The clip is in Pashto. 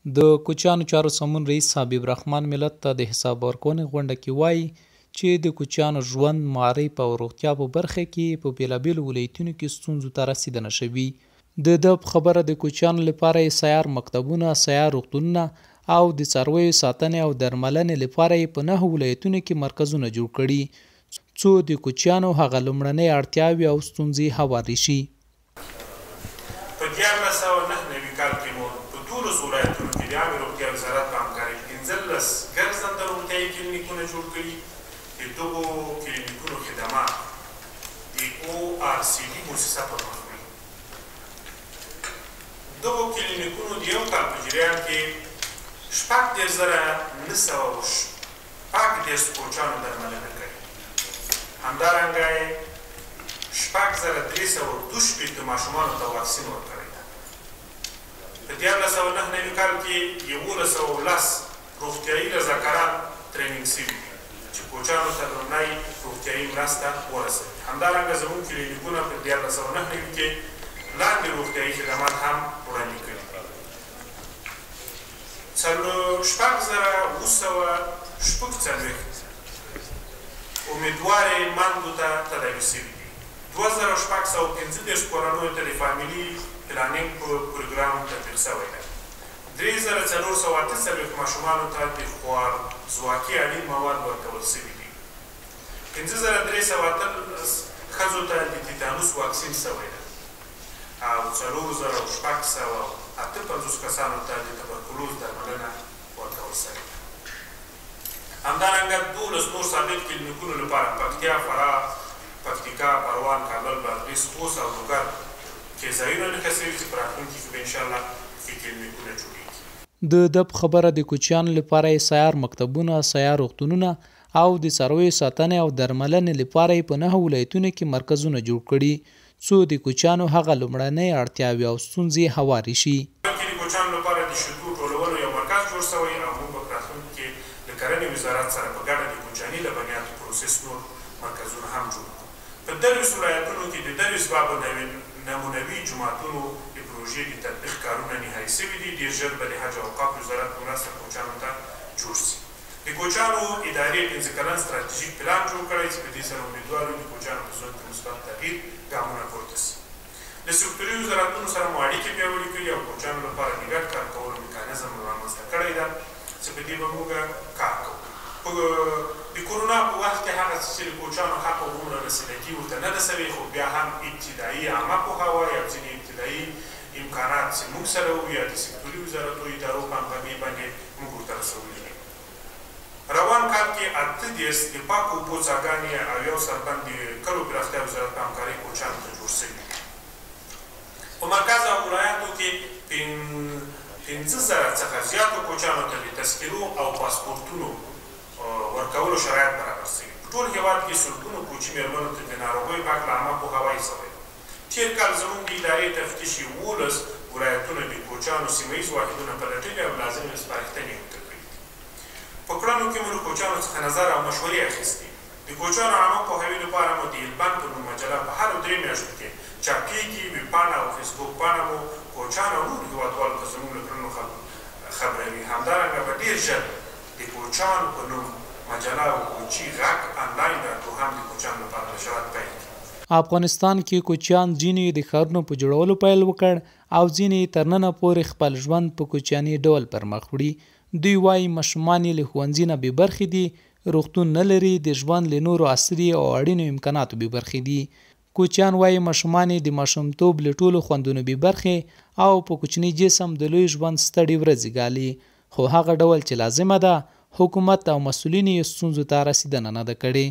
د کوچیانو چارو سمون رئیس حبیب رحمان ملت ته د حساب ورکونې غونډه کې وایي چې د کوچیانو ژوند، معرف او روغتیا په برخه کې په بېلابېلو ولایتونو کې ستونزو ته رسېدنه شوي. د ده په خبره د کوچیانو لپاره یې سیار مکتبونه، سیار روغتونونه او د څارویو ساتنې او درملنې لپاره یې په 9 ولایتونو کې مرکزونه جوړ کړي څو د کوچیانو هغه لومړنۍ اړتیاوې او ستونزې هوارې شي. په 1999 کال کې مو په 12 ولایتونو کې د عامې روغتیا وزارت په همکارۍ 15 ګرځنده روغتیایي کلینیکونه جوړ کړي. د دغو کلینیکونو خدمات د ORCD موسسه پر مخ وړي. دغو کلینیکونو د یو کال په جریان کې 9,930 کوچیانو درملنه کړې. همدارنګه یې 6,322 ماشومانو ته واکسین ورکړی ده. په 1999 کال کې 1110 روغتیایي رضاکاران ټریننګ شوي دي چې کوچیانو ته لومړنۍ روغتیایي مرسته ورسوي. همدارنګه زموږ کلینیکونه په 1999 کې لاندې روغتیایي خدمات هم وړاندې کړي. 4,946 امیدوارې میندو ته تداوي شوي دي. 2,615 کورنیو ته د فامیلي پلانینګ پروګرام تطبیق شوی دی. 3,448 ماشومانو ته د خوارځواکي اړین مواد ورکول شوي دي. 5,318 ښځو ته د تیتانوس واکسین شوی دی او 4,658 کسانو ته د تبرکلوز درملنه ورکول شوې ده. همدارنګه 12 نور ثابت کلینیکونو لپاره پکتیا، فراه، پکتیکا، پروان، کابل، بادغیس، خوست او لوګر کې ځایونه لیکل شوي چې په راتلونکي کې به انشاءالله ښې کلینیکونه جوړېږي. د ده په خبره د کوچیانو لپاره یې سیار مکتبونه، سیار روغتونونه او د څارویو ساتنې او درملنې لپاره یې په 9 ولایتونو کې مرکزونه جوړ کړي څو د کوچیانو هغه لومړنۍ اړتیاوې او ستونزې هوارې شي. د کوچیانو لپاره د شیدو ټولولو یو مرکز جوړ شوی او موږ په راتلونکي کې د کرنې وزارت سره په ګډه د کوچیاني لبنیاتو پروسس نور مرکزونه هم جوړ کړو. په 10 ولایتونو کې د 10 بابو نمونوي جوماتونو د پروژې د تطبیق کارونه نهایي شوي دي. ډېر ژر به د حج او اوقافو وزارت په مرسته کوچیانو ته جوړ شي. د کوچیانو ادارې 15 کلن ستراتیژیک پلان جوړ کړی چې په دې سره امیدوارو د کوچیانو په ژوند کې مثبت تغییر ګامونه پورته شي. د سکتوري وزارتونو سره مو اړیکې پیاوړې کړي او کوچیانو لپاره د ګډ کار کولو میکانیزم رامنځته کړی ده چې په دې به موږ کار کوو. د کورونا په وخت کې هغه څه چې د کوچیانو حق او هومره رسیدګي ورته نه ده شوې، خو بیا هم ابتدایي عامه پوهاوی او ځینې ابتدایي امکانات چې موږ سره وو یا د سکتوري وزارتو ادارو په همغږۍ باندې موږ ورته رسولي دي. روان کال کې 38 د پاکو اوبو څاګانې او یو سربند د کلو پراختیا وزارت په همکارۍ کوچیانو ته جوړ شوي. په مرکز او ولایاتو کې 15,000 څخه زیاتو کوچیانو ته د تذکرو او پاسپورټونو ورکولو شرایط برابر شوي. په ټول هېواد کې سلګونو کوچي مېرمنو ته د ناروغیو په هکله عامه پوهاوی شوی. تېر کال زموږ د ادارې تفتیش 11 ولایتونه د کوچیانو سیمه ییز واحدونه پلټلي او لازمې سپارښتنې ورته کړي. په کړنو کې مو له کوچیانو څخه نظر او مشورې اخیستې. د کوچیانو عامه پوهاوي لپاره مو د البند په نوم مجله په هرو 3 میاشتو کې چاپېږي. ویبپاڼه او فیسبوک پاڼه مو کوچیانو او نورو هېوادوالو ته زموږ له کړنو خبروي. همدارنګه به ډېر ژر د کوچیانو په نوم مجله او کوچي غږ آنلاین راډیو هم د کوچیانو لپاره نشرات پیل کړي. افغانستان کې کوچیان ځینې د ښارونو په جوړولو پیل وکړ او ځینې تر ننه پورې خپل ژوند په کوچیاني ډول پر مخ وړي. دوی وایي ماشومان یې له ښوونځي نه بې برخې دي، روغتون نه لري، د ژوند له نورو عصري او اړینو امکاناتو بې برخې دي. کوچیان وایي ماشومان یې د ماشومتوب له ټولو خوندونو بې برخې او په کوچني جسم د لوی ژوند ستړې ورځې ګالي، خو هغه ډول چې لازمه ده حکومت او مسؤلین یې ستونزو ته رسیدنه نه ده کړې.